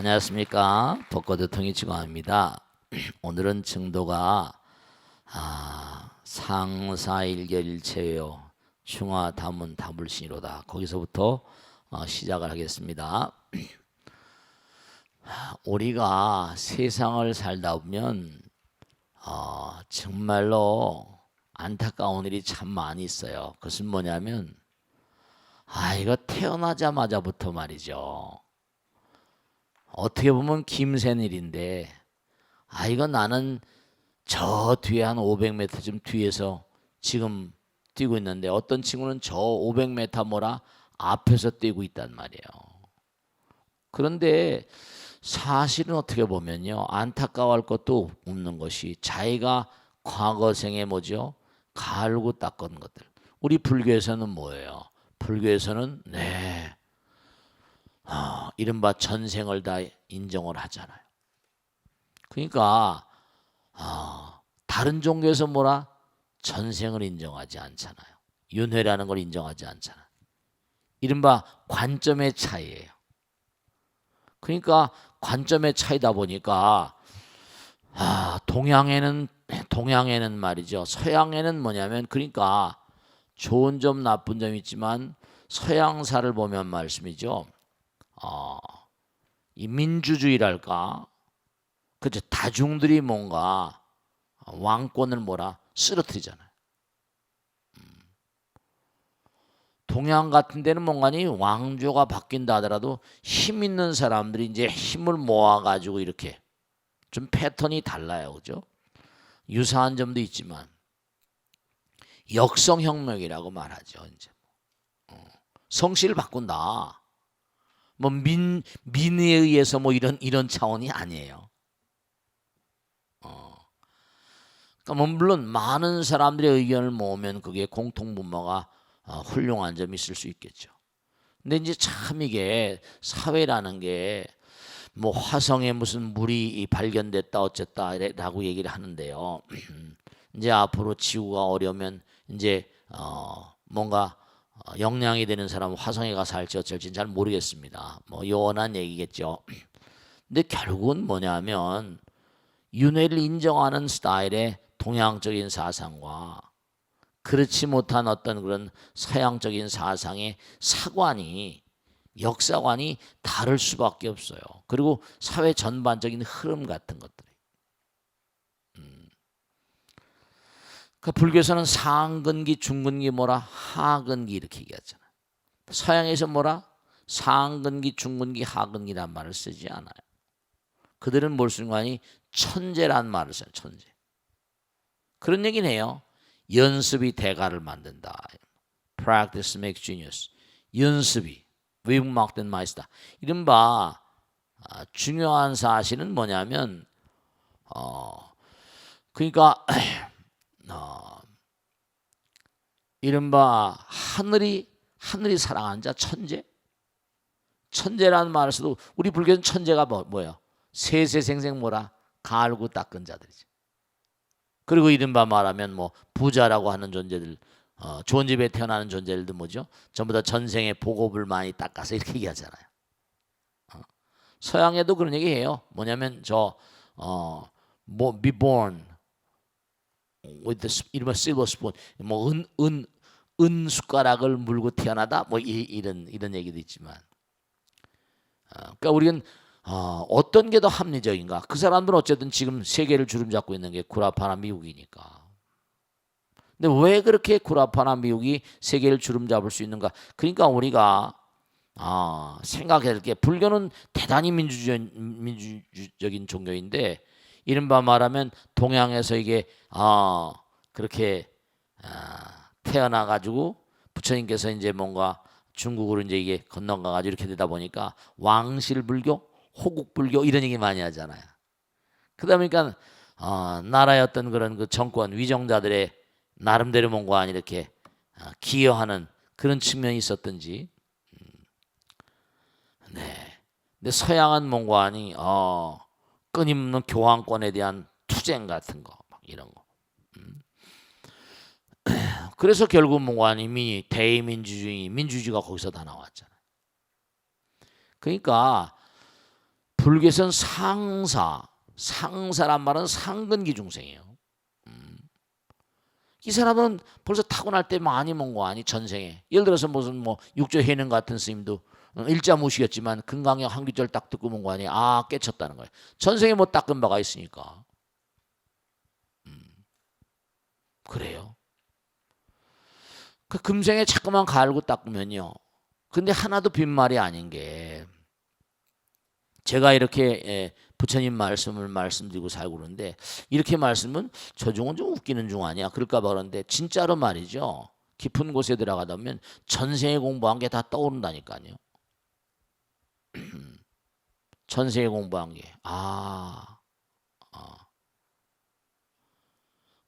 안녕하십니까. 복고대통령 지광입니다. 오늘은 증도가 상사일결일체요 충화다문 다불신이로다. 거기서부터 시작을 하겠습니다. 우리가 세상을 살다 보면 정말로 안타까운 일이 참 많이 있어요. 그것은 뭐냐면 이거 태어나자마자부터 말이죠. 어떻게 보면 김센 일인데 이건 나는 저 뒤에 한 500m쯤 뒤에서 지금 뛰고 있는데 어떤 친구는 저 500m 뭐라 앞에서 뛰고 있단 말이에요. 그런데 사실은 어떻게 보면요, 안타까워할 것도 없는 것이 자기가 과거생에 뭐죠? 갈고 닦은 것들. 우리 불교에서는 뭐예요? 불교에서는 이른바 전생을 다 인정을 하잖아요. 그러니까 다른 종교에서 뭐라 전생을 인정하지 않잖아요. 윤회라는 걸 인정하지 않잖아요. 이른바 관점의 차이예요. 그러니까 관점의 차이다 보니까 동양에는 말이죠. 서양에는 뭐냐면 그러니까 좋은 점 나쁜 점이 있지만 서양사를 보면 말씀이죠. 이 민주주의랄까, 그죠? 다중들이 뭔가 왕권을 뭐라 쓰러뜨리잖아요. 동양 같은 데는 뭔가니 왕조가 바뀐다 하더라도 힘 있는 사람들이 이제 힘을 모아가지고 이렇게 좀 패턴이 달라요, 그죠? 유사한 점도 있지만 역성혁명이라고 말하죠. 이제 성씨를 바꾼다. 뭐 민의에 의해서 뭐 이런 차원이 아니에요. 그러니까 뭐 물론 많은 사람들의 의견을 모으면 그게 공통분모가 훌륭한 점이 있을 수 있겠죠. 근데 이제 참 이게 사회라는 게 뭐 화성에 무슨 물이 발견됐다 어쨌다라고 얘기를 하는데요. 이제 앞으로 지구가 어려우면 이제 뭔가 역량이 되는 사람은 화성에 가서 살지 어쩔지는 잘 모르겠습니다. 뭐 요원한 얘기겠죠. 근데 결국은 뭐냐면 윤회를 인정하는 스타일의 동양적인 사상과 그렇지 못한 어떤 그런 서양적인 사상의 사관이 역사관이 다를 수밖에 없어요. 그리고 사회 전반적인 흐름 같은 것들이. 그 불교에서는 상근기, 중근기 뭐라 하근기 이렇게 얘기하잖아요. 서양에서 뭐라 상근기, 중근기, 하근기란 말을 쓰지 않아요. 그들은 뭘 쓰는 거 아니? 천재란 말을 써요. 천재. 그런 얘기는 해요. 연습이 대가를 만든다. Practice makes genius. 연습이 외국막된 마이스터. 이른바 중요한 사실은 뭐냐면 그러니까 이른바 하늘이 사랑하는 자 천재. 천재라는 말을 써도 우리 불교는 천재가 뭐예요? 세세생생 뭐라 갈고 닦은 자들이죠. 그리고 이른바 말하면 뭐 부자라고 하는 존재들, 좋은 집에 태어나는 존재들도 뭐죠? 전부 다 전생에 복업을 많이 닦아서 이렇게 얘기하잖아요. 서양에도 그런 얘기해요. 뭐냐면 be born with the 이른바 silver spoon, 뭐 은 숟가락을 물고 태어나다, 뭐 이런 얘기도 있지만, 그러니까 우리는 어떤 게 더 합리적인가? 그 사람들은 어쨌든 지금 세계를 주름잡고 있는 게 구라파나 미국이니까. 근데 왜 그렇게 구라파나 미국이 세계를 주름잡을 수 있는가? 그러니까 우리가 생각해야 될 게 불교는 대단히 민주적인 종교인데 이른바 말하면 동양에서 이게 그렇게 태어나 가지고 부처님께서 이제 뭔가 중국으로 이제 이게 건너가 가지고 이렇게 되다 보니까 왕실불교, 호국불교 이런 얘기 많이 하잖아요. 그러다 보니까 나라의 어떤 그런 그 정권 위정자들의 나름대로 뭔가 이렇게 기여하는 그런 측면이 있었던지. 근데 서양은 뭔가 아니 끊임없는 교황권에 대한 투쟁 같은 거 막 이런 거. 그래서 결국 뭔가 아니 대의민주주의가 거기서 다 나왔잖아요. 그러니까 불교에서는 상사란 말은 상근기 중생이에요. 이 사람은 벌써 타고날 때 많이 먹은 거 아니 전생에. 예를 들어서 무슨 뭐 육조 해능 같은 스님도 일자무시였지만 금강경 한귀절 딱 듣고 먹은 거 아니. 아 깨쳤다는 거예요. 전생에 뭐 닦은 바가 있으니까. 그래요. 그 금생에 자꾸만 갈고 닦으면요. 근데 하나도 빈말이 아닌 게 제가 이렇게 부처님 말씀을 말씀드리고 살고 그러는데 이렇게 말씀은 저 중은 좀 웃기는 중 아니야 그럴까 봐 그러는데 진짜로 말이죠. 깊은 곳에 들어가다 보면 전생에 공부한 게 다 떠오른다니까요. 전생에 공부한 게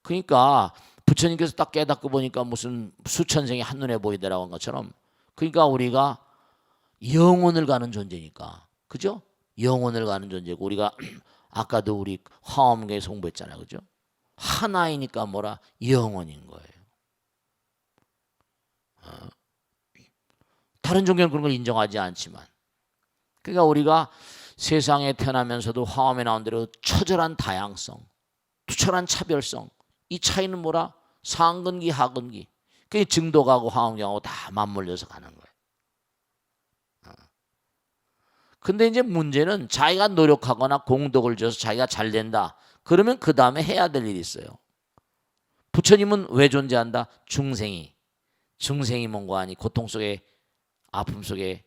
그러니까 부처님께서 딱 깨닫고 보니까 무슨 수천 생이 한눈에 보이더라고 한 것처럼 그러니까 우리가 영혼을 가는 존재니까 그죠? 영혼을 가는 존재고 우리가 아까도 우리 화엄경에서 공부했잖아요. 그죠? 하나이니까 뭐라 영혼인 거예요. 다른 종교는 그런 걸 인정하지 않지만 그러니까 우리가 세상에 태어나면서도 화엄에 나온 대로 처절한 다양성, 투철한 차별성 이 차이는 뭐라? 상근기 하근기 그게 증도가고 화엄경하고 다 맞물려서 가는 거예요. 근데 이제 문제는 자기가 노력하거나 공덕을 줘서 자기가 잘 된다. 그러면 그 다음에 해야 될 일이 있어요. 부처님은 왜 존재한다? 중생이 뭔가 아니 고통 속에 아픔 속에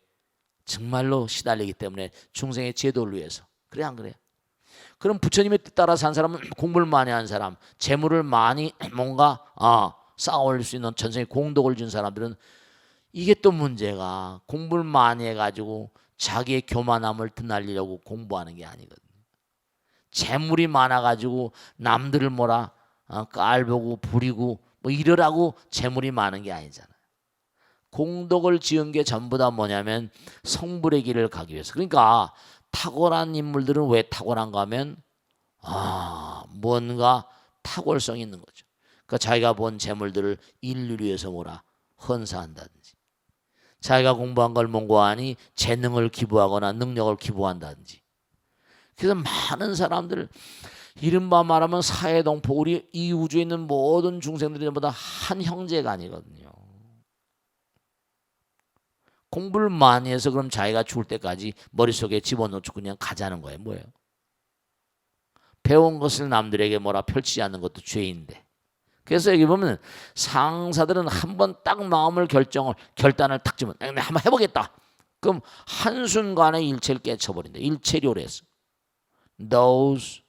정말로 시달리기 때문에 중생의 제도를 위해서. 그래 안 그래요? 그럼 부처님의 뜻 따라 산 사람은 공부를 많이 한 사람, 재물을 많이 뭔가 쌓아 올릴 수 있는 전생에 공덕을 준 사람들은 이게 또 문제가 공부를 많이 해가지고 자기의 교만함을 드날리려고 공부하는 게 아니거든요. 재물이 많아가지고 남들을 뭐라 깔보고 부리고 뭐 이러라고 재물이 많은 게 아니잖아요. 공덕을 지은 게 전부 다 뭐냐면 성불의 길을 가기 위해서. 그러니까 탁월한 인물들은 왜 탁월한가 하면 뭔가 탁월성이 있는 거죠. 그러니까 자기가 본 재물들을 인류를 위해서 뭐라 헌사한다든지 자기가 공부한 걸 뭔가하니 재능을 기부하거나 능력을 기부한다든지. 그래서 많은 사람들 이른바 말하면 사회동포 우리 이 우주에 있는 모든 중생들이 전부 다 한 형제가 아니거든요. 공부를 많이 해서 그럼 자기가 죽을 때까지 머릿속에 집어넣고 그냥 가자는 거예요. 뭐예요? 배운 것을 남들에게 뭐라 펼치지 않는 것도 죄인데. 그래서 여기 보면 상사들은 한번 딱 마음을 결단을 탁 주면 한번 해보겠다. 그럼 한순간에 일체를 깨쳐버린다. 일체료래서. Those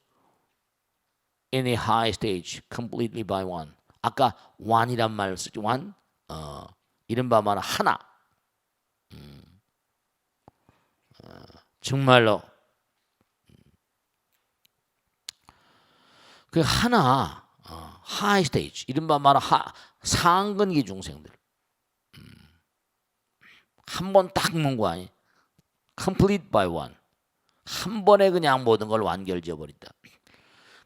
in the high stage completely by one. 아까 one이란 말을 쓰죠. one. 이른바 말은 하나. 정말로 그 하나 하이 스테이지 이른바 말은 상근기 중생들 한 번 딱 먹은 거 아니 complete by one 한 번에 그냥 모든 걸 완결지어 버린다.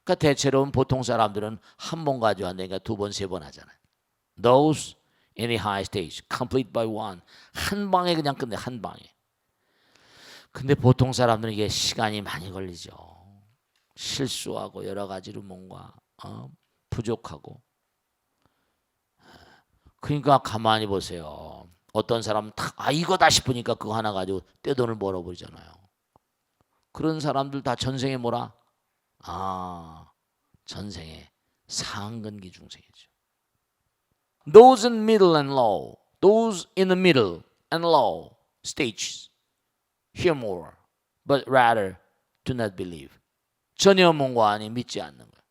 그러니까 대체로 보통 사람들은 한 번 가져왔으니까 두 번 세 번 하잖아요. Those in the high stage complete by one 한 방에 그냥 끝내 한 방에. 근데 보통 사람들은 이게 시간이 많이 걸리죠. 실수하고 여러 가지로 뭔가 부족하고. 그러니까 가만히 보세요. 어떤 사람은 이거다 싶으니까 그거 하나 가지고 떼돈을 벌어버리잖아요. 그런 사람들 다 전생에 뭐라? 전생에 상근기 중생이죠. Those in middle and low, those in the middle and low stages hear more, but rather do not believe. 전혀 뭔가 아니 믿지 않는 거야.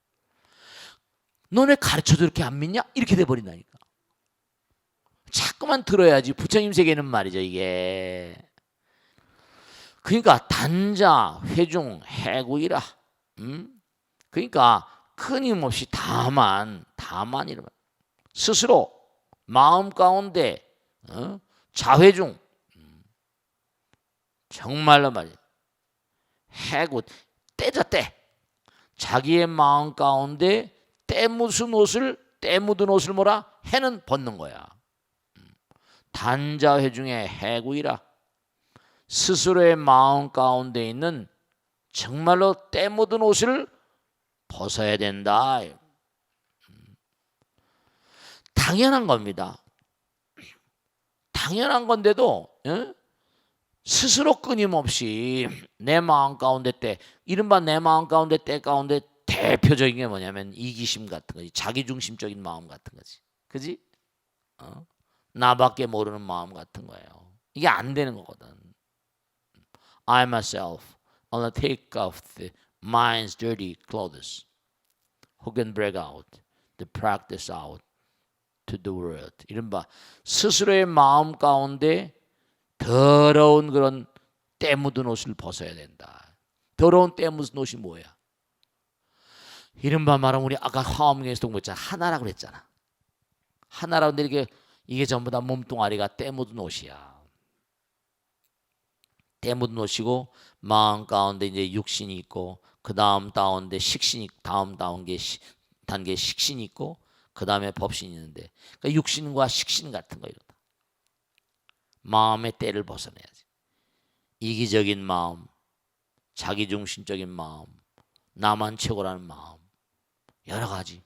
너네 가르쳐도 이렇게 안 믿냐? 이렇게 돼버린다니까. 자꾸만 들어야지. 부처님 세계는 말이죠 이게. 그러니까 단자, 회중, 해구이라. 그러니까 끊임없이 다만 이러면 스스로 마음 가운데 자회중 정말로 말이야. 해구 때자 때 자기의 마음 가운데 때 묻은 옷을 뭐라 해는 벗는 거야. 단자회 중에 해구이라 스스로의 마음 가운데 있는 정말로 때 묻은 옷을 벗어야 된다. 당연한 겁니다. 당연한 건데도 스스로 끊임없이 내 마음 가운데 때, 이른바 내 마음 가운데 때 가운데 대표적인 게 뭐냐면 이기심 같은 거지. 자기중심적인 마음 같은 거지. 그지? 나밖에 모르는 마음 같은 거예요. 이게 안 되는 거거든. I myself on the take off the mind's dirty clothes who can break out the practice out to the world. 이른바 스스로의 마음 가운데 더러운 그런 때 묻은 옷을 벗어야 된다. 더러운 때 묻은 옷이 뭐야? 이른바 말하면 우리 아까 화엄경에서 공부했잖아. 하나라고 그랬잖아. 하나라고 이렇게 이게 전부 다 몸뚱아리가 때 묻은 옷이야. 때 묻은 옷이고 마음 가운데 이제 육신이 있고 그 다음 가운데 식신이 다음 단계 식신이 있고 그 다음에 법신이 있는데 그러니까 육신과 식신 같은 거 이러다. 마음의 때를 벗어내야지. 이기적인 마음, 자기중심적인 마음, 나만 최고라는 마음, 여러 가지.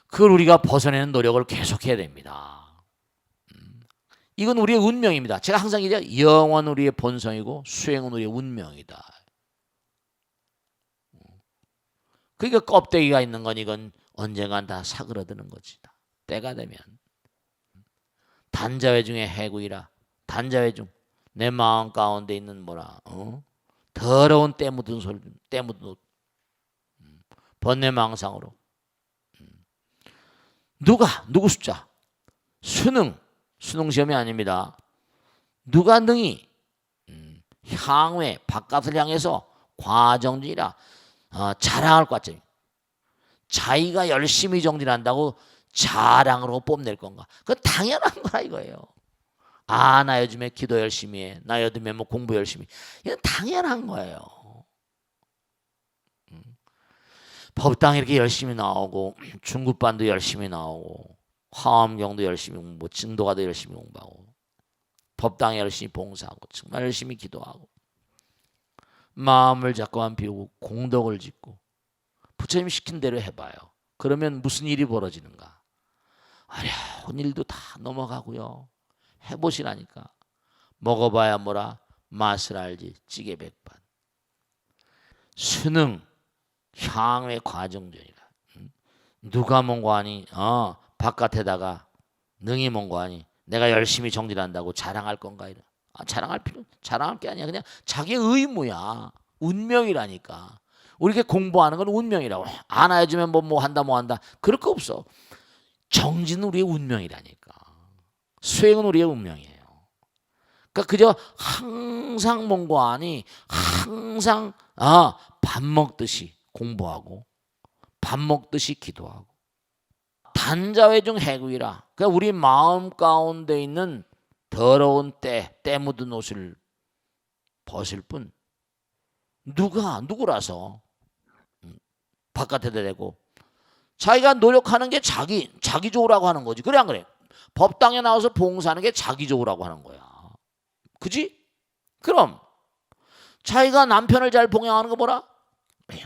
그걸 우리가 벗어내는 노력을 계속해야 됩니다. 이건 우리의 운명입니다. 제가 항상 얘기해요. 영은 우리의 본성이고 수행은 우리의 운명이다. 그러니까 껍데기가 있는 건 이건 언젠간 다 사그러드는 거지. 때가 되면. 단자회 중에 해구이라. 단자회 중 내 마음 가운데 있는 뭐라 더러운 때 묻은 소리, 때 묻은 옷, 번뇌망상으로 누구 숫자 수능 시험이 아닙니다. 누가 능히 향후에 바깥을 향해서 과정진이라 자랑할 것같죠. 자기가 열심히 정진한다고 자랑으로 뽐낼 건가? 그건 당연한 거라 이거예요. 나 요즘에 기도 열심히 해. 나 요즘에 뭐 공부 열심히 해. 이건 당연한 거예요. 법당 이렇게 열심히 나오고 중급반도 열심히 나오고 화엄경도 열심히 공부, 증도가도 열심히 공부하고 법당에 열심히 봉사하고 정말 열심히 기도하고 마음을 자꾸만 비우고 공덕을 짓고 부처님 시킨 대로 해봐요. 그러면 무슨 일이 벌어지는가? 어려운 일도 다 넘어가고요. 해보시라니까. 먹어봐야 뭐라 맛을 알지 찌개 백반. 수능 향의 과정전이라. 누가 뭔고 하니 바깥에다가 능히 뭔고 하니 내가 열심히 정진한다고 자랑할 건가 이래. 자랑할 게 아니야. 그냥 자기의 의무야. 운명이라니까. 우리가 공부하는 건 운명이라고. 안 해주면 뭐 한다. 그럴 거 없어. 정진은 우리의 운명이라니까. 수행은 우리의 운명이에요. 그러니까 그저 항상 뭔고 하니 항상 밥 먹듯이 공부하고 밥 먹듯이 기도하고 단자회 중 해구이라. 그러니까 우리 마음 가운데 있는 더러운 때 묻은 옷을 벗을 뿐 누구라서 바깥에다 대고 자기가 노력하는 게 자기 좋으라고 하는 거지. 그래 안 그래? 법당에 나와서 봉사하는 게 자기 좋으라고 하는 거야. 그지? 그럼 자기가 남편을 잘 봉양하는 거 뭐라?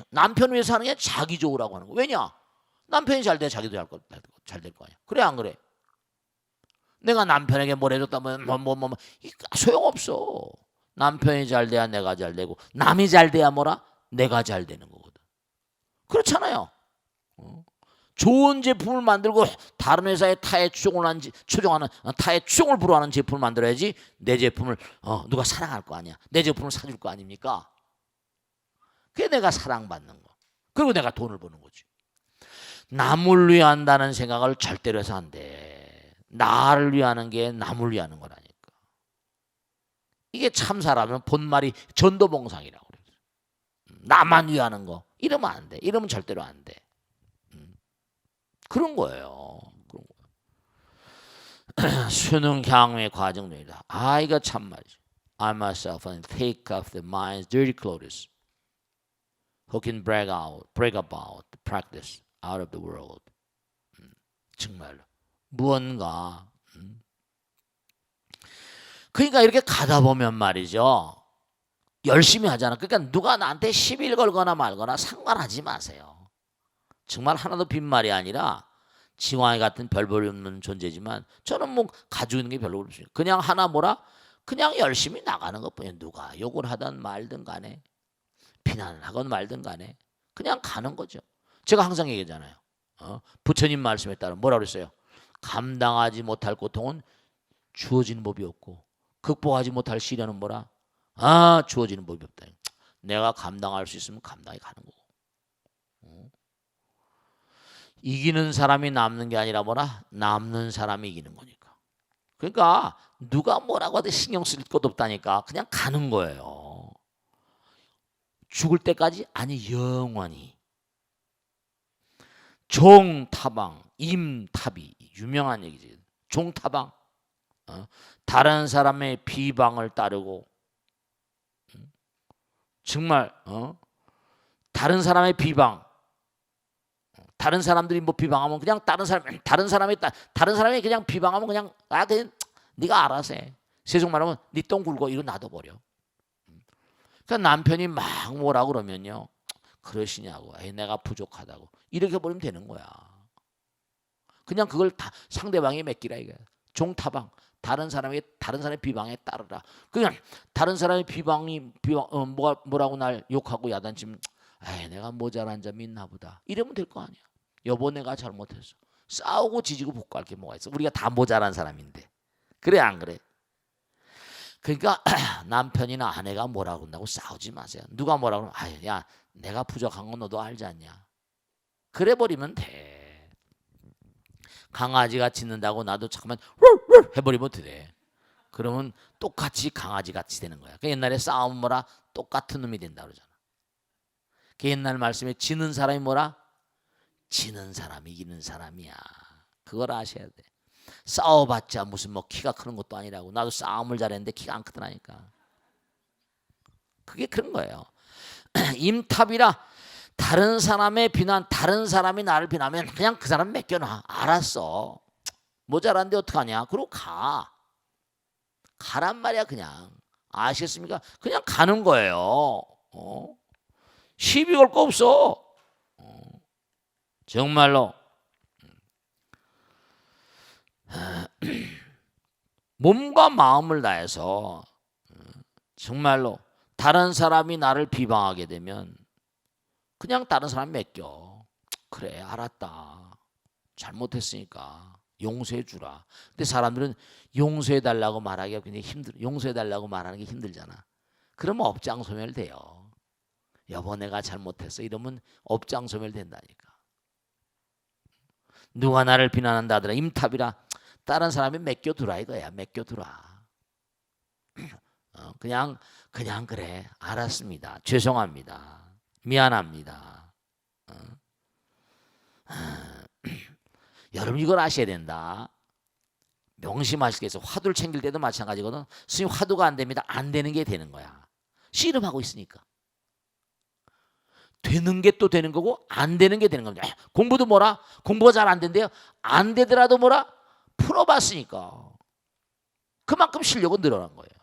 남편 위해서 하는 게 자기 좋으라고 하는 거. 왜냐? 남편이 잘 돼야 자기도 잘 될 거 아니야. 그래 안 그래? 내가 남편에게 뭘 해줬다면 소용없어. 남편이 잘 돼야 내가 잘 되고 남이 잘 돼야 뭐라? 내가 잘 되는 거거든. 그렇잖아요. 좋은 제품을 만들고 다른 회사에 타의 추종하는 타의 추종을 불허하는 제품을 만들어야지 내 제품을 누가 사랑할 거 아니야. 내 제품을 사줄 거 아닙니까? 그게 내가 사랑받는 거. 그리고 내가 돈을 버는 거지. 남을 위한다는 생각을 절대로 해서 안 돼. 나를 위하는 게 남을 위하는 거라니까. 이게 참 사람은 본말이 전도봉상이라고 그래요. 나만 위하는 거. 이러면 안 돼. 이러면 절대로 안 돼. 그런 거예요. 수능 향후의 과정입니다. 이거 참 말이죠. I myself and take off the mind's dirty clothes who can break about the practice out of the world. 정말로 무언가 그러니까 이렇게 가다 보면 말이죠. 열심히 하잖아. 그러니까 누가 나한테 시비를 걸거나 말거나 상관하지 마세요. 정말 하나도 빈말이 아니라 지왕이 같은 별 볼 없는 존재지만 저는 뭐 가지고 있는 게 별로 없습니다. 그냥 하나 뭐라 그냥 열심히 나가는 것뿐이에요. 누가 욕을 하든 말든 간에 비난을 하건 말든 간에 그냥 가는 거죠. 제가 항상 얘기하잖아요. 부처님 말씀에 따라 뭐라 그랬어요? 감당하지 못할 고통은 주어지는 법이 없고 극복하지 못할 시련은 뭐라? 주어지는 법이 없다. 내가 감당할 수 있으면 감당해 가는 거고. 이기는 사람이 남는 게 아니라 뭐라? 남는 사람이 이기는 거니까. 그러니까 누가 뭐라고 하든 신경 쓸 것도 없다니까 그냥 가는 거예요. 죽을 때까지 아니 영원히. 종타방, 임탑이 유명한 얘기지. 종타방, 다른 사람의 비방을 따르고 정말 다른 사람의 비방, 다른 사람들이 뭐 비방하면 그냥 다른 사람이 그냥 비방하면 그냥 그냥 네가 알아서 해. 세속 말하면 네 똥 굴고 이거 놔둬버려. 그러니까 남편이 막 뭐라 그러면요. 그러시냐고. 내가 부족하다고. 이렇게 버리면 되는 거야. 그냥 그걸 다 상대방이 맡기라 이거야. 종타방. 다른 사람의 비방에 따르라. 그냥 다른 사람의 뭐라고 날 욕하고 야단치면 내가 모자란 점이 있나 보다. 이러면 될 거 아니야. 여보 내가 잘못했어. 싸우고 지지고 복구할 게 뭐가 있어. 우리가 다 모자란 사람인데. 그래 안 그래? 그러니까 남편이나 아내가 뭐라고 한다고 싸우지 마세요. 누가 뭐라고 하면 야 내가 부족한 건 너도 알지 않냐. 그래 버리면 돼. 강아지가 짖는다고 나도 잠깐만 해버리면 돼. 그러면 똑같이 강아지같이 되는 거야. 그 옛날에 싸우면 뭐라 똑같은 놈이 된다 그러잖아. 그 옛날 말씀에 지는 사람이 뭐라? 지는 사람이 이기는 사람이야. 그걸 아셔야 돼. 싸워봤자 무슨 뭐 키가 크는 것도 아니라고. 나도 싸움을 잘했는데 키가 안 크더라니까. 그게 그런 거예요. 임탑이라 다른 사람의 비난, 다른 사람이 나를 비난하면 그냥 그 사람 맡겨놔. 알았어. 모자란데 어떡하냐. 그러고 가란 말이야 그냥. 아시겠습니까? 그냥 가는 거예요. 시비 걸 거 없어. 정말로 몸과 마음을 다해서 정말로 다른 사람이 나를 비방하게 되면 그냥 다른 사람 맡겨. 그래 알았다. 잘못했으니까 용서해 주라. 근데 사람들은 용서해 달라고 말하기가 굉장히 힘들어. 용서해 달라고 말하는 게 힘들잖아. 그러면 업장소멸돼요. 여보 내가 잘못했어. 이러면 업장소멸 된다니까. 누가 나를 비난한다 하더라. 임탑이라 다른 사람이 맡겨두라 이거야. 맡겨두라. 그냥 그래. 알았습니다. 죄송합니다. 미안합니다. 여러분 이걸 아셔야 된다. 명심하시겠어. 화두를 챙길 때도 마찬가지거든. 스님 화두가 안 됩니다. 안 되는 게 되는 거야. 씨름하고 있으니까. 되는 게 또 되는 거고 안 되는 게 되는 겁니다. 공부도 뭐라? 공부가 잘 안 된대요. 안 되더라도 뭐라? 풀어봤으니까. 그만큼 실력은 늘어난 거예요.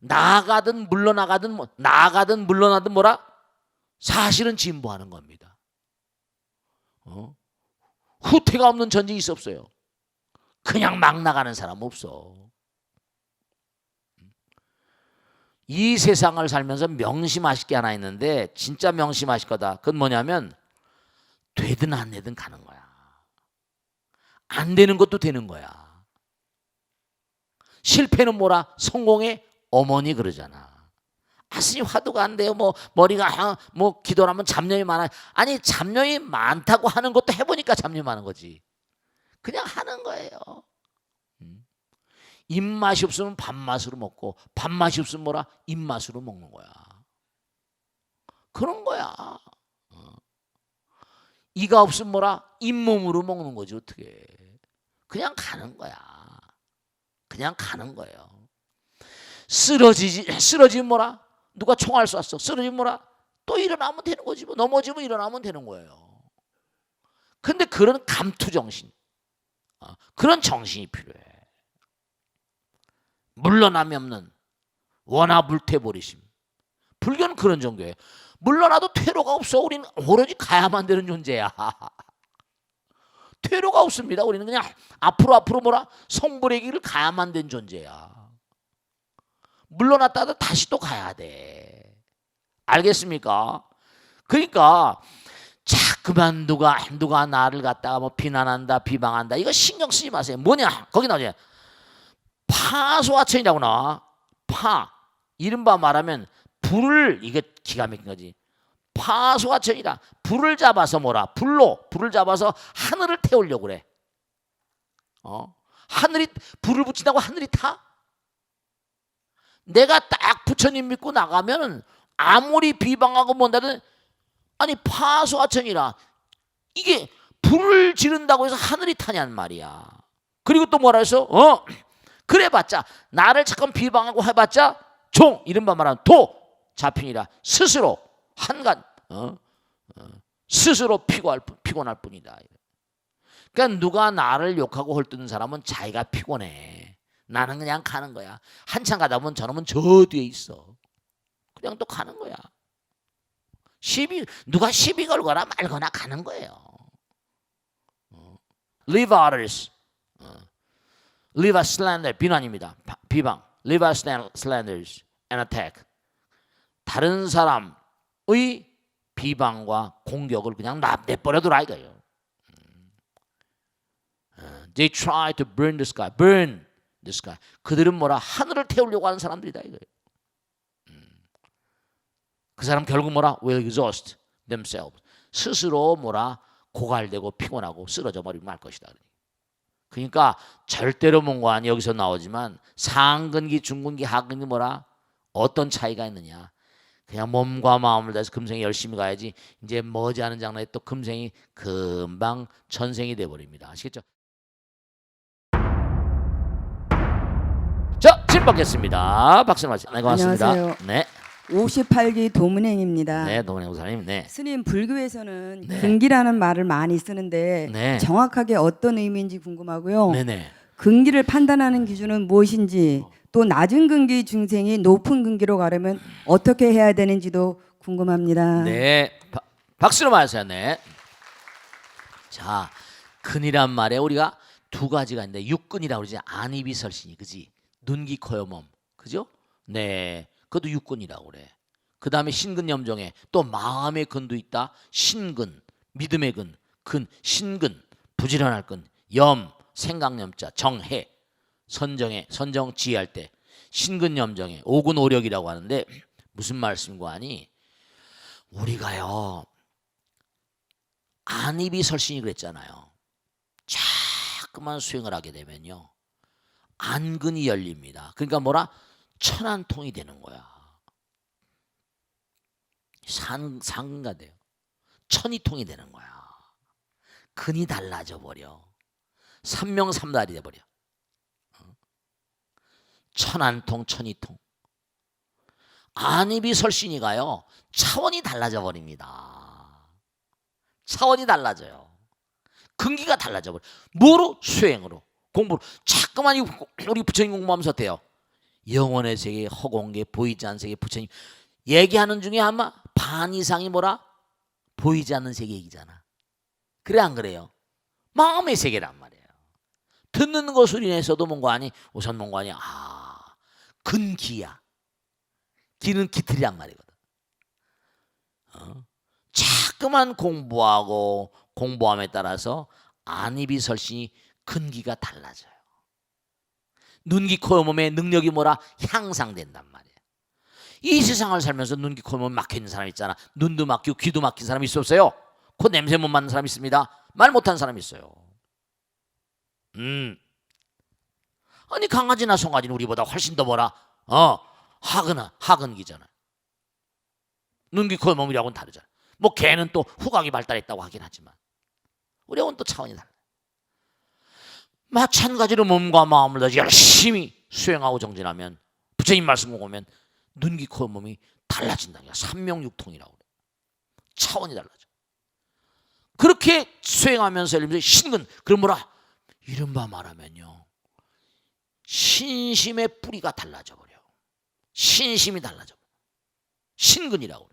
나가든 물러나든 뭐라? 사실은 진보하는 겁니다. 후퇴가 없는 전쟁이 있어 없어요. 그냥 막 나가는 사람 없어. 이 세상을 살면서 명심하실 게 하나 있는데 진짜 명심하실 거다. 그건 뭐냐면 되든 안 되든 가는 거야. 안 되는 것도 되는 거야. 실패는 뭐라? 성공의 어머니 그러잖아. 스님 화두가 안 돼요. 뭐 머리가 뭐 기도를 하면 잡념이 많아요. 아니 잡념이 많다고 하는 것도 해보니까 잡념이 많은 거지. 그냥 하는 거예요. 입맛이 없으면 밥맛으로 먹고 밥맛이 없으면 뭐라? 입맛으로 먹는 거야. 그런 거야. 이가 없으면 뭐라? 잇몸으로 먹는 거지 어떻게. 그냥 가는 거야. 그냥 가는 거예요. 쓰러지면 뭐라? 누가 총알 쐈어. 쓰러지면 뭐라? 또 일어나면 되는 거지. 뭐. 넘어지면 일어나면 되는 거예요. 근데 그런 감투정신, 그런 정신이 필요해. 물러남이 없는 원하 불태버리심. 불교는 그런 종교예요. 물러나도 퇴로가 없어. 우리는 오로지 가야만 되는 존재야. 퇴로가 없습니다. 우리는 그냥 앞으로 뭐라 성불의 길을 가야만 된 존재야. 물러났다도 다시 또 가야 돼. 알겠습니까? 그러니까 자꾸만 누가 나를 갖다가 뭐 비난한다, 비방한다, 이거 신경 쓰지 마세요. 뭐냐? 거기 나오죠. 파소하천이라고 나와. 이른바 말하면 불을, 이게 기가 막힌 거지. 파소하천이라. 불을 잡아서 뭐라? 불을 잡아서 하늘을 태우려고 그래. 하늘이 불을 붙인다고 하늘이 타? 내가 딱 부처님 믿고 나가면 아무리 비방하고 뭔다든, 아니 파소하천이라, 이게 불을 지른다고 해서 하늘이 타냔 말이야. 그리고 또 뭐라 해서 그래봤자, 나를 잠깐 비방하고 해봤자 종, 이른바 말하면 도 잡히니라. 스스로 한간 스스로 피곤할 뿐이다. 그러니까 누가 나를 욕하고 헐뜯는 사람은 자기가 피곤해. 나는 그냥 가는 거야. 한참 가다 보면 저놈은 저 뒤에 있어. 그냥 또 가는 거야. 누가 시비 걸거나 말거나 가는 거예요. Leave others, leave a slander, 비난입니다. 비방. Leave a slanders and attack. 다른 사람의 비방과 공격을 그냥 내버려두라 이거예요. They try to burn the sky. Burn the sky. 그들은 뭐라? 하늘을 태우려고 하는 사람들이다 이거예요. 그 사람 결국 뭐라? Will exhaust themselves. 스스로 뭐라? 고갈되고 피곤하고 쓰러져 버리고 말 것이다. 그러니까 절대로 뭔가 여기서 나오지만 상근기, 중근기, 하근기 뭐라? 어떤 차이가 있느냐? 그냥 몸과 마음을 다해서 금생에 열심히 가야지. 이제 머지않은 장래에 또 금생이 금방 천생이 돼버립니다. 아시겠죠? 자, 질문 받겠습니다. 박수 맞습니다. 네, 고맙습니다. 안녕하세요. 네. 58기 도문행입니다. 네, 도문행 목사님. 네. 스님, 불교에서는 네. 근기라는 말을 많이 쓰는데 네. 정확하게 어떤 의미인지 궁금하고요. 네네. 근기를 판단하는 기준은 무엇인지, 또 낮은 근기 중생이 높은 근기로 가려면 어떻게 해야 되는지도 궁금합니다. 네. 박수로 맞으세요. 네. 자, 근이란 말에 우리가 두 가지가 있는데, 육근이라고 그러지. 안이비설신이, 그지? 눈기 코요 몸, 그죠? 네, 그것도 육근이라고 그래. 그 다음에 신근 염정에 또 마음의 근도 있다. 신근, 믿음의 근, 신근, 부지런할 근, 염, 생각염자, 정해, 선정 지혜할 때 신근 염정에 오근 오력이라고 하는데, 무슨 말씀과 하니, 우리가요 안이비설신이 그랬잖아요. 자꾸만 수행을 하게 되면요 안근이 열립니다. 그러니까 뭐라? 천안통이 되는 거야. 상근가 돼요. 천이통이 되는 거야. 근이 달라져 버려. 삼명삼달이 돼 버려. 천안통, 천이통. 안이비설신이가요 차원이 달라져 버립니다. 차원이 달라져요. 근기가 달라져 버려. 뭐로? 수행으로, 공부로. 자꾸만 우리 부처님 공부하면서 어때요? 영혼의 세계, 허공계, 보이지 않는 세계, 부처님 얘기하는 중에 아마 반 이상이 뭐라? 보이지 않는 세계 얘기잖아. 그래 안 그래요? 마음의 세계란 말이에요. 듣는 것으로 인해서도 뭔가 아니, 우선 뭔가 아니, 근기야. 기는 기틀이란 말이거든. 자꾸만 공부함에 따라서 안이비설신이 근기가 달라져요. 눈기 코 몸의 능력이 뭐라? 향상된단 말이에요. 이 세상을 살면서 눈기 코 몸 막혀 있는 사람 있잖아. 눈도 막히고 귀도 막힌 사람 있어 없어요? 코 냄새 못 맡는 사람 있습니다. 말 못하는 사람 있어요. 아니 강아지나 송아지는 우리보다 훨씬 더 뭐라? 하근기잖아. 눈기 코 몸이라고는 다르잖아. 뭐 개는 또 후각이 발달했다고 하긴 하지만 우리하고는 또 차원이 달라요. 마찬가지로 몸과 마음을 다해 열심히 수행하고 정진하면, 부처님 말씀 보면 눈기 코 몸이 달라진다. 삼명육통이라고 그래. 차원이 달라져. 그렇게 수행하면서 신근, 그럼 뭐라? 이른바 말하면요 신심의 뿌리가 달라져 버려. 신심이 달라져. 신근이라고.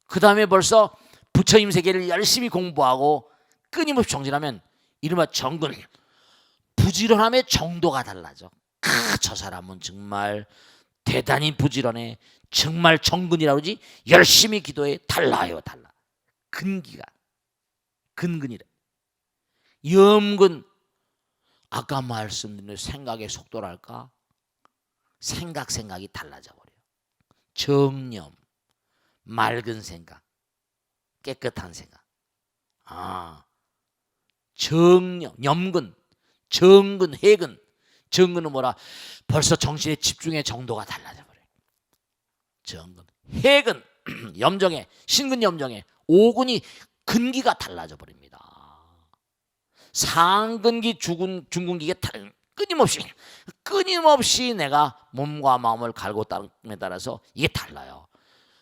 그 다음에 벌써 부처님 세계를 열심히 공부하고 끊임없이 정진하면 이른바 정근, 부지런함의 정도가 달라져. 저 사람은 정말 대단히 부지런해. 정말 정근이라고 그러지. 열심히 기도해. 달라요. 달라. 근기가. 근근이래. 염근. 아까 말씀드린 생각의 속도랄까? 생각이 달라져 버려요. 정념. 맑은 생각. 깨끗한 생각. 정념. 염근. 정근. 해근. 정근은 뭐라? 벌써 정신의 집중의 정도가 달라져 버려요. 정근. 해근. 염정해. 신근 염정해. 오근이 근기가 달라져 버립니다. 상근기 중근기가 끊임없이 내가 몸과 마음을 갈고 닦음에 따라서 이게 달라요.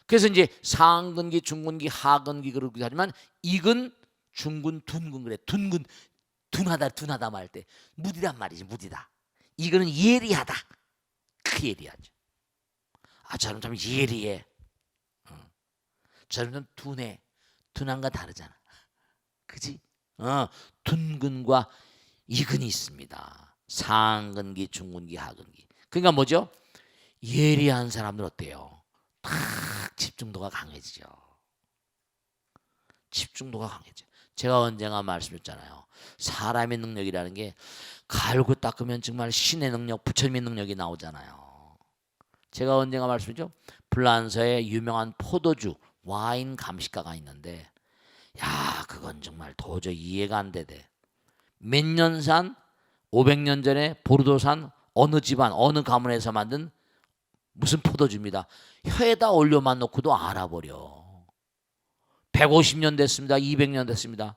그래서 이제 상근기, 중근기, 하근기 그러기도 하지만 이근, 중근, 둔근 그래. 둔하다 말 때 무디란 말이지. 무디다. 이거는 예리하다. 그 예리하죠. 저는 좀 예리해. 저는 둔해. 둔한과 다르잖아. 그지? 둔근과 이근이 있습니다. 상근기, 중근기, 하근기. 그러니까 뭐죠? 예리한 사람들 어때요? 딱 집중도가 강해지죠. 집중도가 강해져. 제가 언젠가 말씀드렸잖아요. 사람의 능력이라는 게 갈고 닦으면 정말 신의 능력, 부처님의 능력이 나오잖아요. 제가 언젠가 말씀드렸죠. 불란서에 유명한 포도주, 와인 감식가가 있는데 야, 그건 정말 도저히 이해가 안 되대. 몇 년 산, 500년 전에 보르도산 어느 집안, 어느 가문에서 만든 무슨 포도주입니다. 혀에다 올려만 놓고도 알아버려. 150년 됐습니다. 200년 됐습니다.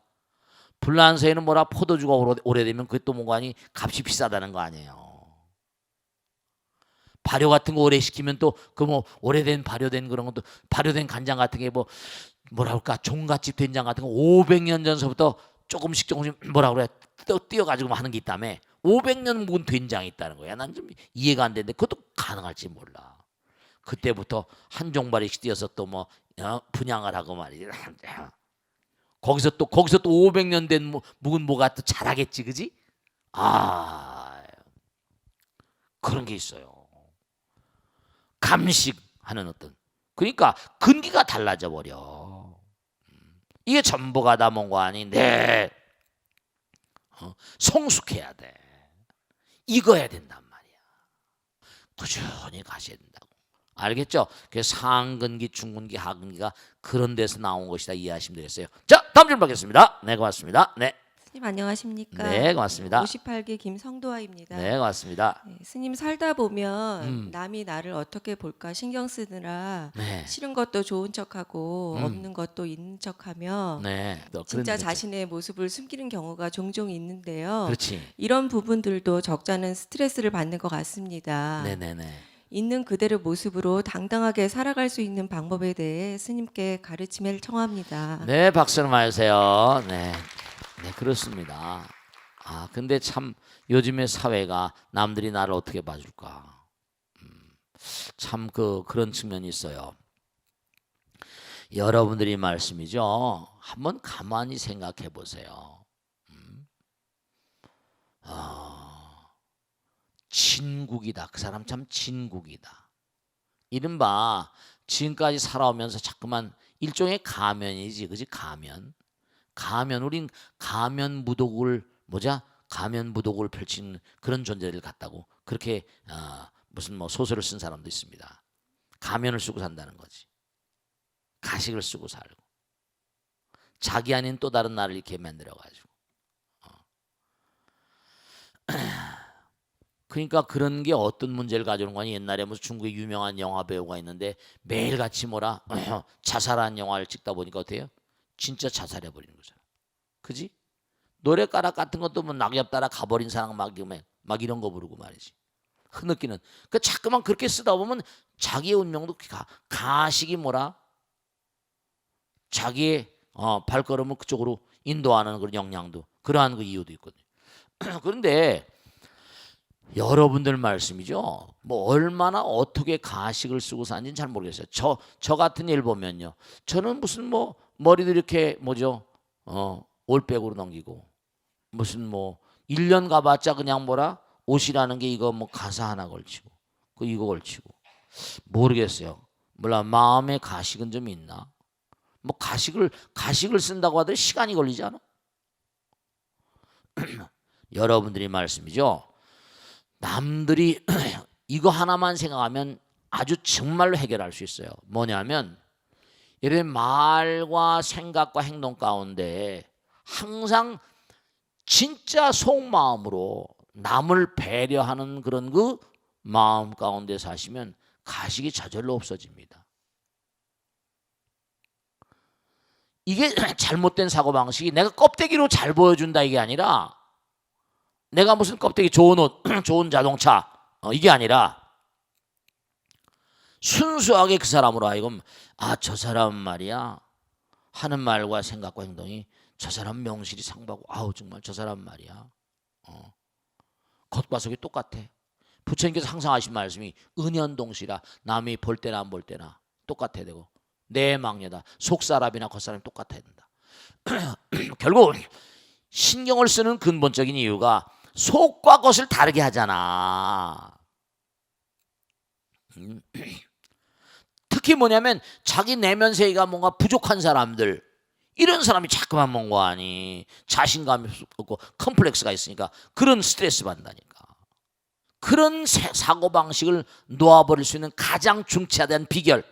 불란서에는 뭐라 포도주가 오래되면 그게 또 뭔가 하니 값이 비싸다는 거 아니에요. 발효 같은 거 오래 시키면 또 그 뭐 오래된 발효된 그런 것도 발효된 간장 같은 게 뭐랄까 종갓집 된장 같은 거 500년 전서부터 조금씩 뭐라 그래 띄어가지고 하는 게 있다며 500년 묵은 된장이 있다는 거야. 난 좀 이해가 안 되는데 그것도 가능할지 몰라. 그때부터 한 종발이씩 띄어서 또 뭐 분양을 하고 말이지. 거기서 또 500년 된 묵은 뭐가 또 잘하겠지, 그지? 그런 게 있어요. 감식하는 어떤. 그러니까 근기가 달라져 버려. 이게 전부가 다 뭔가 아닌데 성숙해야 돼. 익어야 된단 말이야. 꾸준히 가셔야 된다고. 알겠죠? 그래서 상근기, 중근기, 하근기가 그런 데서 나온 것이다 이해하시면 되겠어요. 자, 다음 질문 받겠습니다. 네, 고맙습니다. 네. 스님 안녕하십니까? 네, 고맙습니다. 58기 김성도아입니다. 네, 고맙습니다. 네, 스님 살다 보면 남이 나를 어떻게 볼까 신경 쓰느라 네. 싫은 것도 좋은 척하고 없는 것도 있는 척하며 네. 진짜 그런 자신의 모습을 숨기는 경우가 종종 있는데요. 그렇지. 이런 부분들도 적잖은 스트레스를 받는 것 같습니다. 네네네. 있는 그대로 모습으로 당당하게 살아갈 수 있는 방법에 대해 스님께 가르침을 청합니다. 네, 박수를 많이 주세요. 네. 네, 그렇습니다. 근데 참 요즘의 사회가 남들이 나를 어떻게 봐줄까? 참 그런 측면이 있어요. 여러분들이 말씀이죠. 한번 가만히 생각해 보세요. 진국이다. 그 사람 참 진국이다. 이른바 지금까지 살아오면서 자꾸만 일종의 가면이지, 그지? 가면. 우린 가면 무독을 가면 무독을 펼치는 그런 존재를 갖다고 그렇게 무슨 소설을 쓴 사람도 있습니다. 가면을 쓰고 산다는 거지. 가식을 쓰고 살고 자기 아닌 또 다른 나를 이렇게 만들어 가지고. 그러니까 그런 게 어떤 문제를 가져오는 거니. 옛날에 무슨 중국의 유명한 영화 배우가 있는데 매일같이 자살한 영화를 찍다 보니까 어때요? 진짜 자살해 버리는 거잖아. 그지? 노래가락 같은 것도 낙엽 따라 가버린 사람 막 이런 거 부르고 말이지. 흐느끼는. 그 자꾸만 그렇게 쓰다 보면 자기의 운명도 가식이 자기의 발걸음을 그쪽으로 인도하는 그런 영향도 그러한 그 이유도 있거든요. 그런데 여러분들 말씀이죠. 뭐 얼마나 어떻게 가식을 쓰고 사는지는 잘 모르겠어요. 저 같은 일 보면요. 저는 무슨 뭐 머리도 이렇게 뭐죠? 올백으로 넘기고 무슨 뭐 1년 가봤자 그냥 뭐라 옷이라는 게 이거 뭐 가사 하나 걸치고 그 이거 걸치고 모르겠어요. 몰라 마음에 가식은 좀 있나? 뭐 가식을 쓴다고 하더니 시간이 걸리지 않아? 여러분들이 말씀이죠. 남들이 이거 하나만 생각하면 아주 정말로 해결할 수 있어요. 뭐냐면 이런 말과 생각과 행동 가운데 항상 진짜 속마음으로 남을 배려하는 그런 그 마음 가운데 사시면 가식이 저절로 없어집니다. 이게 잘못된 사고방식이 내가 껍데기로 잘 보여준다 이게 아니라 내가 무슨 껍데기 좋은 옷, 좋은 자동차 이게 아니라 순수하게 그 사람으로 하여금 저 사람 말이야 하는 말과 생각과 행동이 저 사람 명실이 상하고 정말 저 사람 말이야 겉과 속이 똑같아. 부처님께서 항상 하신 말씀이 은연동시라 남이 볼 때나 안 볼 때나 똑같아야 되고 내 망녀다 속사람이나 겉사람이 똑같아야 된다. 결국 신경을 쓰는 근본적인 이유가 속과 겉을 다르게 하잖아. 특히 뭐냐면 자기 내면 세계가 뭔가 부족한 사람들 이런 사람이 자꾸만 뭔가 하니 자신감이 없고 컴플렉스가 있으니까 그런 스트레스 받는다니까. 그런 사고방식을 놓아버릴 수 있는 가장 중차대한 비결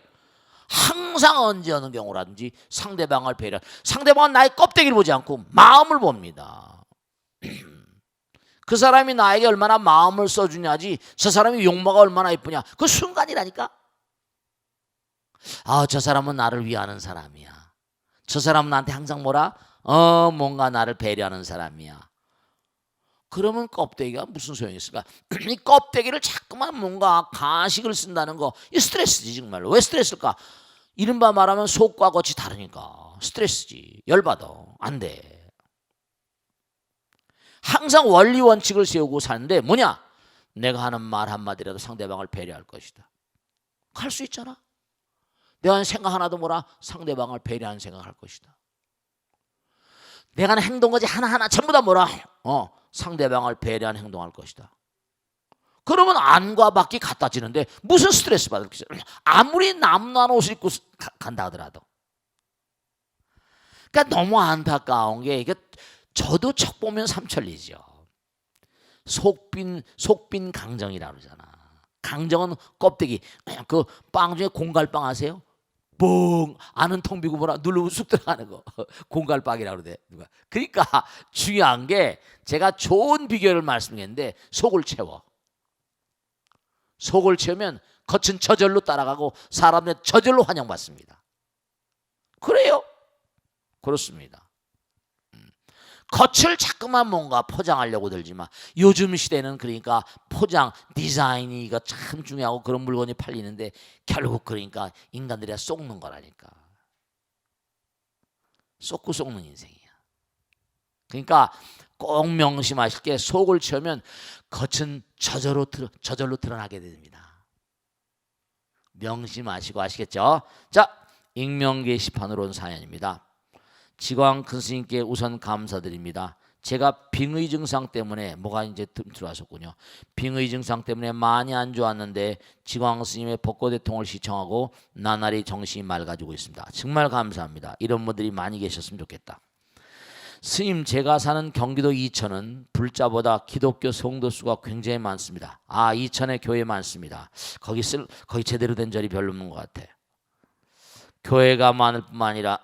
항상 언제 어느 경우라든지 상대방을 배려 상대방은 나의 껍데기를 보지 않고 마음을 봅니다. 그 사람이 나에게 얼마나 마음을 써주냐지 저 사람이 용모가 얼마나 이쁘냐 그 순간이라니까. 저 사람은 나를 위하는 사람이야. 저 사람은 나한테 항상 뭔가 나를 배려하는 사람이야. 그러면 껍데기가 무슨 소용이 있을까? 이 껍데기를 자꾸만 뭔가 가식을 쓴다는 거 이 스트레스지 정말로. 왜 스트레스일까? 이른바 말하면 속과 겉이 다르니까 스트레스지. 열받아. 안 돼. 항상 원리 원칙을 세우고 사는데 뭐냐? 내가 하는 말 한마디라도 상대방을 배려할 것이다. 할 수 있잖아. 내가 하는 생각 하나도 상대방을 배려하는 생각을 할 것이다. 내가 하는 행동까지 하나하나 전부 다 상대방을 배려하는 행동할 것이다. 그러면 안과 밖이 같아지는데 무슨 스트레스 받을겠어요? 아무리 남는 옷을 입고 간다 하더라도. 그러니까 너무 안타까운 게 이게 저도 척 보면 삼천리죠. 속빈 강정이라고 그러잖아. 강정은 껍데기. 그 빵 중에 공갈빵 아세요? 뻥 안은 텅 비고 누르면 쑥 들어가는 거 공갈빵이라고 그러대 누가. 그러니까 중요한 게 제가 좋은 비결을 말씀했는데 속을 채우면 겉은 저절로 따라가고 사람은 저절로 환영받습니다. 그래요? 그렇습니다. 겉을 자꾸만 뭔가 포장하려고 들지만 요즘 시대는 그러니까 포장 디자인이 이거 참 중요하고 그런 물건이 팔리는데 결국 그러니까 인간들이 속는 거라니까. 속고 속는 인생이야. 그러니까 꼭 명심하실 게 속을 채우면 겉은 저절로 드러나게 됩니다. 명심하시고 아시겠죠? 자, 익명 게시판으로 온 사연입니다. 지광 큰 스님께 우선 감사드립니다. 제가 빙의 증상 때문에 뭐가 이제 들어왔었군요. 빙의 증상 때문에 많이 안 좋았는데 지광 스님의 벚꽃대통을 시청하고 나날이 정신이 맑아지고 있습니다. 정말 감사합니다. 이런 분들이 많이 계셨으면 좋겠다. 스님, 제가 사는 경기도 이천은 불자보다 기독교 성도 수가 굉장히 많습니다. 이천에 교회 많습니다. 거기 제대로 된 절이 별로 없는 것 같아. 교회가 많을 뿐만 아니라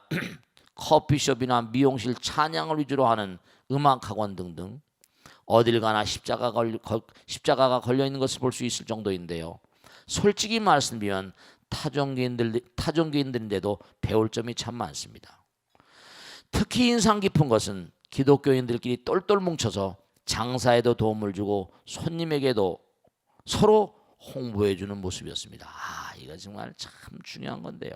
커피숍이나 미용실, 찬양을 위주로 하는 음악학원 등등 어딜 가나 십자가가 걸려있는 것을 볼 수 있을 정도인데요. 솔직히 말씀드리면 타종교인들인데도 배울 점이 참 많습니다. 특히 인상 깊은 것은 기독교인들끼리 똘똘 뭉쳐서 장사에도 도움을 주고 손님에게도 서로 홍보해주는 모습이었습니다. 이거 정말 참 중요한 건데요.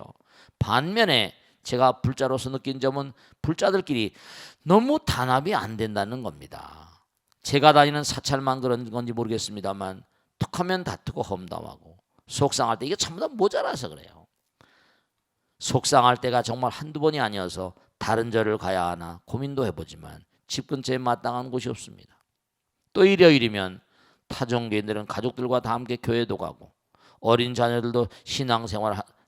반면에 제가 불자로서 느낀 점은 불자들끼리 너무 단합이 안 된다는 겁니다. 제가 다니는 사찰만 그런 건지 모르겠습니다만 툭하면 다투고 험담하고 속상할 때 이게 전부 다 모자라서 그래요. 속상할 때가 정말 한두 번이 아니어서 다른 절을 가야 하나 고민도 해보지만 집 근처에 마땅한 곳이 없습니다. 또 일요일이면 타종교인들은 가족들과 다 함께 교회도 가고 어린 자녀들도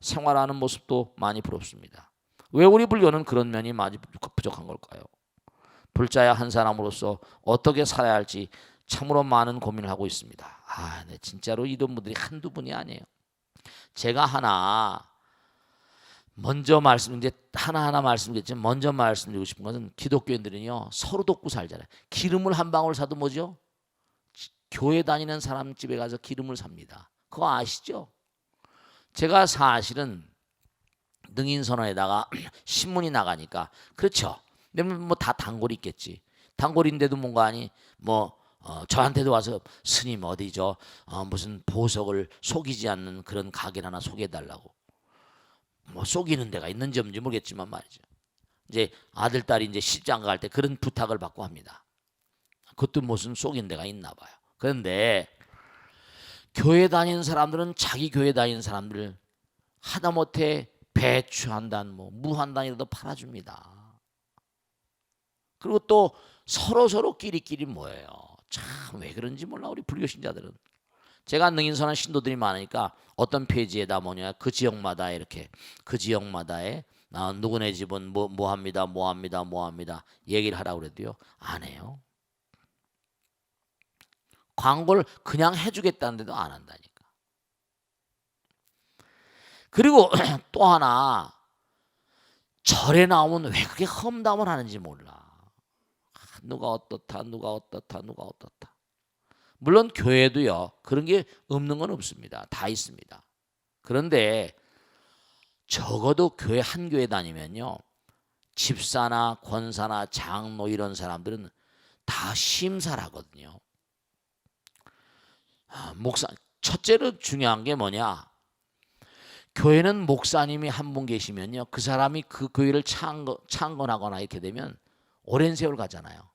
생활하는 모습도 많이 부럽습니다. 왜 우리 불교는 그런 면이 많이 부족한 걸까요? 불자야 한 사람으로서 어떻게 살아야 할지 참으로 많은 고민을 하고 있습니다. 네, 진짜로 이런 분들이 한두 분이 아니에요. 제가 하나하나 말씀드렸지만 먼저 말씀드리고 싶은 것은 기독교인들은요 서로 돕고 살잖아요. 기름을 한 방울 사도 뭐죠? 교회 다니는 사람 집에 가서 기름을 삽니다. 그거 아시죠? 제가 사실은 능인선언에다가 신문이 나가니까 그렇죠. 뭐 다 단골이 있겠지. 단골인데도 뭔가 아니 저한테도 와서 스님 어디죠? 무슨 보석을 속이지 않는 그런 가게 하나 소개해달라고. 뭐 속이는 데가 있는지 없는지 모르겠지만 말이죠. 이제 아들 딸이 이제 시집장 갈 때 그런 부탁을 받고 합니다. 그것도 무슨 속인 데가 있나 봐요. 그런데 교회 다니는 사람들은 자기 교회 다니는 사람들 하다못해 배추 한 단, 무 한 단이라도 팔아줍니다. 그리고 또 서로 끼리끼리 뭐예요. 참 왜 그런지 몰라 우리 불교 신자들은. 제가 능인선언 신도들이 많으니까 어떤 페이지에다 그 지역마다 이렇게 그 지역마다에 누구네 집은 뭐 합니다 얘기를 하라고 그래도요 안 해요. 광고를 그냥 해주겠다는데도 안 한다니까. 그리고 또 하나 절에 나오면 왜 그렇게 험담을 하는지 몰라. 누가 어떻다. 물론 교회도요 그런 게 없는 건 없습니다. 다 있습니다. 그런데 적어도 한 교회 다니면요 집사나 권사나 장로 이런 사람들은 다 심사를 하거든요. 첫째로 중요한 게 뭐냐, 교회는 목사님이 한 분 계시면요 그 사람이 그 교회를 창건하거나 이렇게 되면 오랜 세월 가잖아요.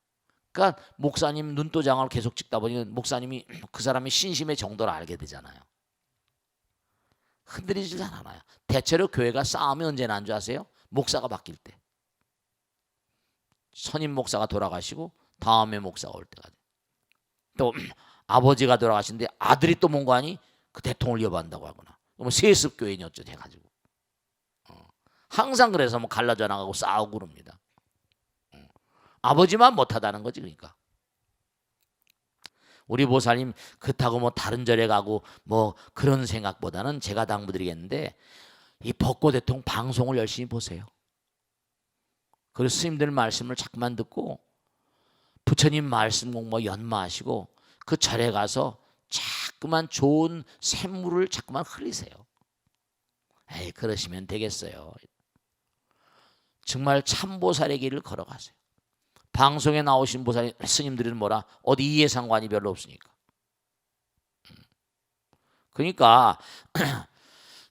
그러니까 목사님 눈도장을 계속 찍다 보니 목사님이 그 사람의 신심의 정도를 알게 되잖아요. 흔들리지 않아요. 대체로 교회가 싸움이 언제 난 줄 아세요? 목사가 바뀔 때. 선임 목사가 돌아가시고 다음에 목사가 올 때가 돼. 또 아버지가 돌아가신데 아들이 또 뭔가 하니 그 대통령을 이어받는다고 하거나 뭐 세습 교인이 어쩌지 해가지고 항상 그래서 갈라져 나가고 싸우고 그럽니다. 아버지만 못하다는 거지. 그러니까 우리 보살님 그렇다고 다른 절에 가고 그런 생각보다는 제가 당부드리겠는데 이 벚꽃 대통령 방송을 열심히 보세요. 그리고 스님들 말씀을 자꾸만 듣고 부처님 말씀 공부 연마하시고 그 절에 가서 자꾸만 좋은 샘물을 자꾸만 흘리세요. 그러시면 되겠어요. 정말 참보살의 길을 걸어가세요. 방송에 나오신 보살 스님들은 어디 이해상관이 별로 없으니까. 그러니까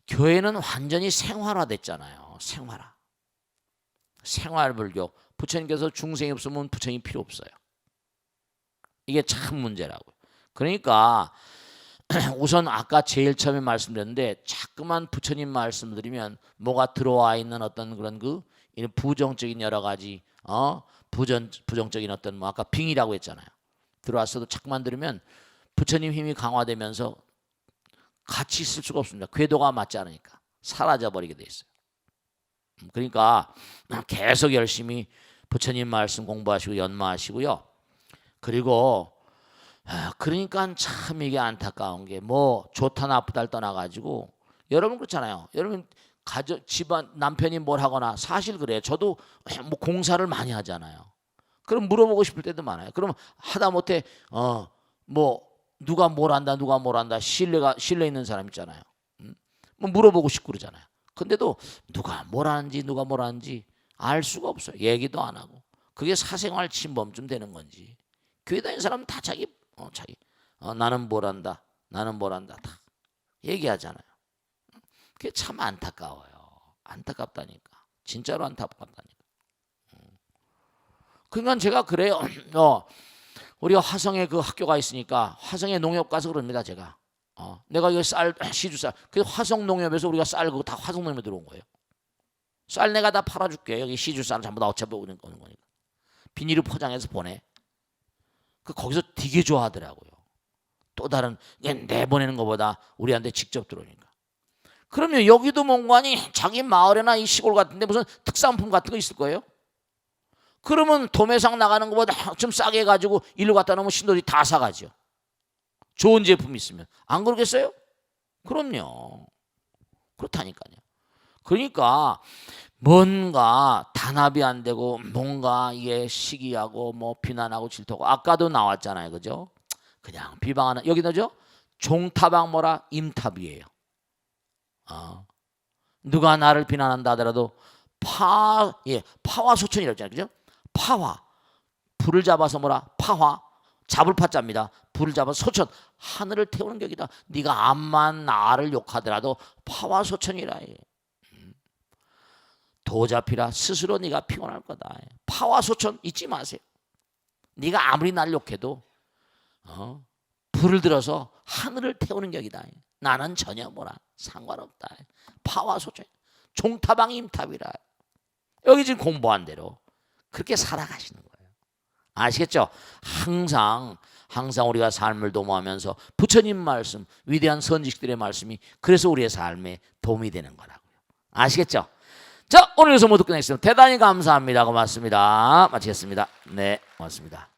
교회는 완전히 생활화됐잖아요. 생활불교. 부처님께서 중생이 없으면 부처님 필요 없어요. 이게 참 문제라고요. 그러니까 우선 아까 제일 처음에 말씀드렸는데 자꾸만 부처님 말씀드리면 뭐가 들어와 있는 어떤 그런 부정적인 여러 가지 부정적인 어떤 아까 빙이라고 했잖아요. 들어왔어도 자꾸만 들으면 부처님 힘이 강화되면서 같이 있을 수가 없습니다. 궤도가 맞지 않으니까 사라져버리게 돼 있어요. 그러니까 계속 열심히 부처님 말씀 공부하시고 연마하시고요. 그리고 그러니까 참 이게 안타까운 게 좋다 나쁘다를 떠나가지고 여러분 그렇잖아요. 여러분 집안 남편이 뭘 하거나 사실 그래요. 저도 공사를 많이 하잖아요. 그럼 물어보고 싶을 때도 많아요. 그럼 하다못해 누가 뭘 한다 신뢰 있는 사람 있잖아요. 물어보고 싶고 그러잖아요. 근데도 누가 뭘 하는지 알 수가 없어요. 얘기도 안 하고. 그게 사생활 침범쯤 되는 건지. 교회 다니는 사람은 다 자기 나는 뭘 한다 다 얘기하잖아요. 그게 참 안타까워요. 안타깝다니까. 진짜로 안타깝다니까. 그러니까 제가 그래요. 우리가 화성에 그 학교가 있으니까 화성에 농협 가서 그럽니다. 제가 내가 이거 쌀 시주쌀 그 화성 농협에서 우리가 쌀 그거 다 화성 농협에 들어온 거예요. 쌀 내가 다 팔아줄게. 여기 시주쌀 전부 다 어차피 오는 거니까 비닐을 포장해서 보내. 그 거기서 되게 좋아하더라고요. 또 다른 내보내는 것보다 우리한테 직접 들어오니까. 그러면 여기도 뭔가니 자기 마을이나 이 시골 같은데 무슨 특산품 같은 거 있을 거예요? 그러면 도매상 나가는 것보다 좀 싸게 해가지고 일로 갖다 놓으면 신도들이 다 사가죠. 좋은 제품 있으면. 안 그러겠어요? 그럼요. 그렇다니까요. 그러니까 뭔가 단합이 안 되고 뭔가 이게 시기하고 뭐 비난하고 질투하고 아까도 나왔잖아요. 그죠? 그냥 비방하는 여기 뭐죠? 종탑악 뭐라? 임탑이에요. 누가 나를 비난한다 하더라도 파와 소천이라고 했잖아요. 그죠? 파와 불을 잡아서 뭐라? 파화 잡을 파자입니다. 불을 잡아서 소천 하늘을 태우는 격이다. 네가 암만 나를 욕하더라도 파와 소천이라. 도잡히라 스스로 네가 피곤할 거다. 파와 소천 잊지 마세요. 네가 아무리 날 욕해도 불을 들어서 하늘을 태우는 격이다. 나는 전혀 뭐라 상관없다. 파와 소천 종타방 임탑이라. 여기 지금 공부한 대로 그렇게 살아가시는 거예요. 아시겠죠? 항상 우리가 삶을 도모하면서 부처님 말씀, 위대한 선지식들의 말씀이 그래서 우리의 삶에 도움이 되는 거라고요. 아시겠죠? 자, 오늘 여기서 모두 끝내겠습니다. 대단히 감사합니다. 고맙습니다. 마치겠습니다. 네, 고맙습니다.